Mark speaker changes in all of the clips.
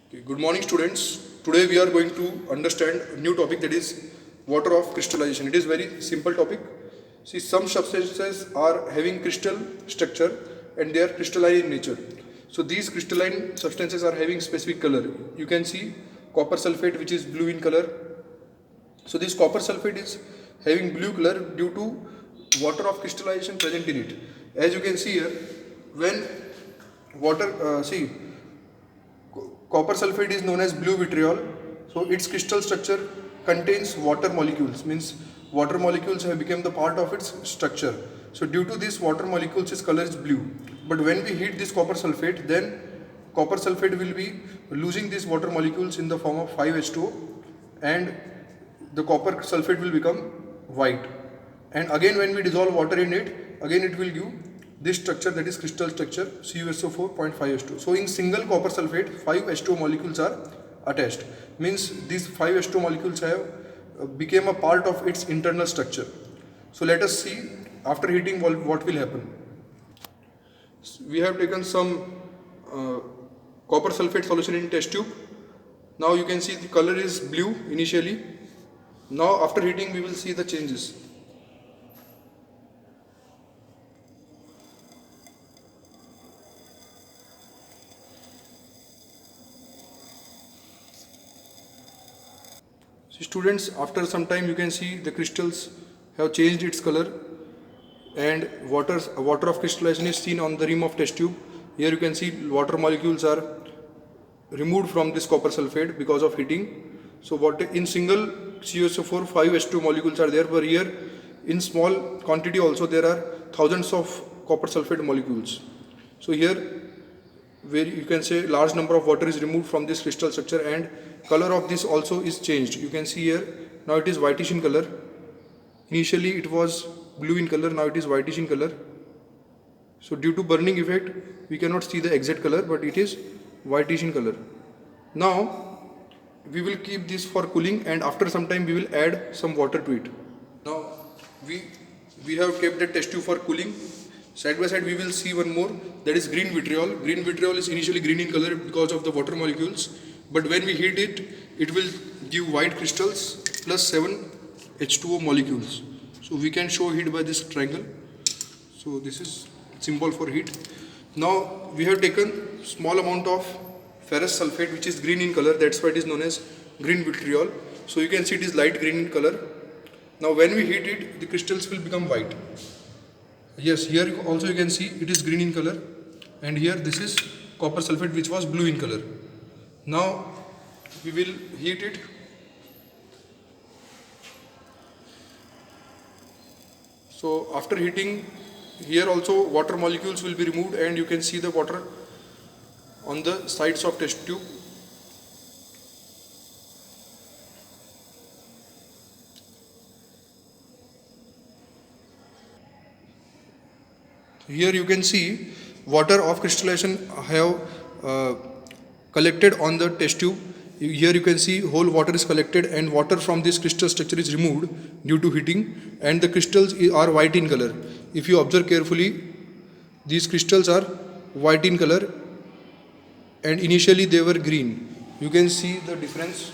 Speaker 1: Okay, good morning students. Today we are going to understand a new topic, that is water of crystallization. It is very simple topic. See, some substances are having crystal structure and they are crystalline in nature. So these crystalline substances are having specific color. You can see copper sulfate, which is blue in color. So this copper sulfate is having blue color due to water of crystallization present in it. As you can see here, when copper sulfate is known as blue vitriol. So its crystal structure contains water molecules, means water molecules have become the part of its structure. So due to this water molecules, its color is blue. But when we heat this copper sulfate, then copper sulfate will be losing these water molecules in the form of 5H2O, and the copper sulfate will become white. And again when we dissolve water in it, again it will give this structure, that is crystal structure CuSO4.5H2. So in single copper sulfate 5H2O molecules are attached, means these 5H2O molecules have became a part of its internal structure. So let us see after heating what will happen. We have taken some copper sulfate solution in test tube. Now you can see the color is blue initially. Now after heating we will see the changes. So students, after some time you can see the crystals have changed its color, and water of crystallization is seen on the rim of test tube. Here you can see water molecules are removed from this copper sulfate because of heating. So what in single CuSO4 5H2 molecules are there, but here in small quantity also there are thousands of copper sulfate molecules. So here where you can say large number of water is removed from this crystal structure, and color of this also is changed. You can see here now it is whitish in color. Initially it was blue in color, now it is whitish in color. So due to burning effect we cannot see the exact color, but it is whitish in color. Now we will keep this for cooling, and after some time we will add some water to it. Now we have kept the test tube for cooling. Side by side we will see one more, that is green vitriol. Green vitriol is initially green in color because of the water molecules, but when we heat it, it will give white crystals plus 7 H2O molecules. So we can show heat by this triangle. So this is symbol for heat. Now we have taken small amount of ferrous sulfate, which is green in color, that's why it is known as green vitriol. So you can see it is light green in color. Now when we heat it, the crystals will become white. Yes, here also you can see it is green in color, and here this is copper sulfate, which was blue in color. Now we will heat it. So after heating, here also water molecules will be removed, and you can see the water on the sides of test tube. Here you can see water of crystallization have collected on the test tube. Here you can see whole water is collected, and water from this crystal structure is removed due to heating, and the crystals are white in color. If you observe carefully, these crystals are white in color, and initially they were green. You can see the difference.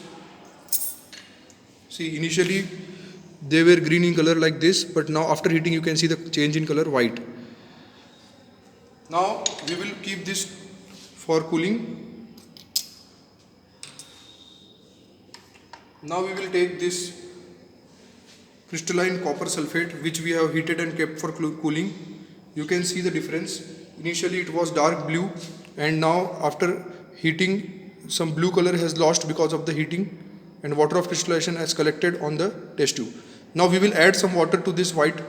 Speaker 1: See, initially they were green in color like this, but now after heating you can see the change in color white. Now we will keep this for cooling. Now we will take this crystalline copper sulfate, which we have heated and kept for cooling. You can see the difference. Initially it was dark blue, and now after heating some blue color has lost because of the heating, and water of crystallization has collected on the test tube. Now we will add some water to this white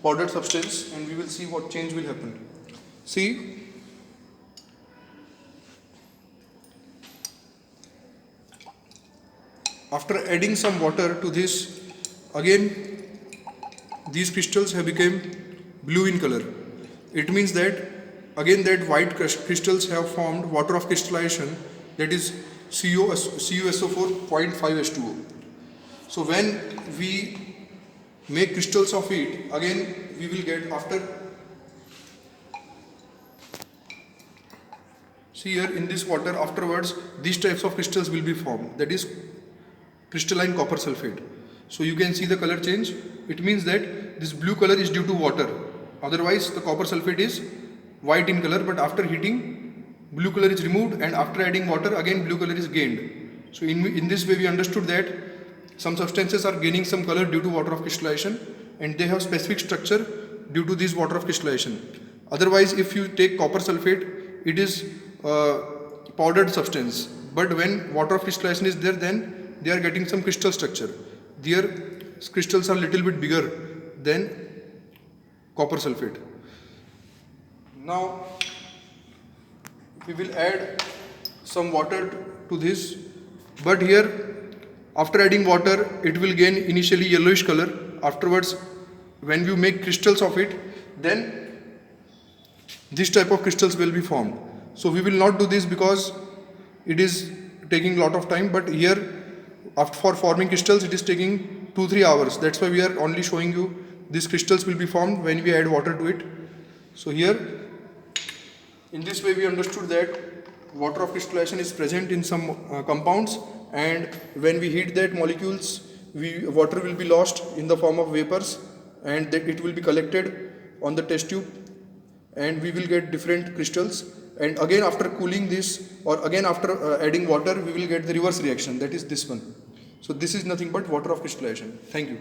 Speaker 1: powdered substance, and we will see what change will happen. See, after adding some water to this, again these crystals have become blue in color. It means that again that white crystals have formed water of crystallization, that is CuSO4.5H2O. So when we make crystals of it, again we will get after See here in this water, afterwards these types of crystals will be formed, that is crystalline copper sulfate. So you can see the color change. It means that this blue color is due to water. Otherwise the copper sulfate is white in color, but after heating blue color is removed, and after adding water again blue color is gained. So in this way we understood that some substances are gaining some color due to water of crystallization, and they have specific structure due to this water of crystallization. Otherwise if you take copper sulfate, it is powdered substance, but when water of crystallization is there, then they are getting some crystal structure. Their crystals are little bit bigger than copper sulfate. Now we will add some water to this, but here after adding water it will gain initially yellowish color. Afterwards when you make crystals of it, then this type of crystals will be formed. So we will not do this because it is taking lot of time, but here for forming crystals it is taking 2-3 hours. That's why we are only showing you these crystals will be formed when we add water to it. So here in this way we understood that water of crystallization is present in some compounds, and when we heat that molecules, water will be lost in the form of vapors, and that it will be collected on the test tube, and we will get different crystals. And again after cooling this, or again after adding water, we will get the reverse reaction, that is this one. So this is nothing but water of crystallization. Thank you.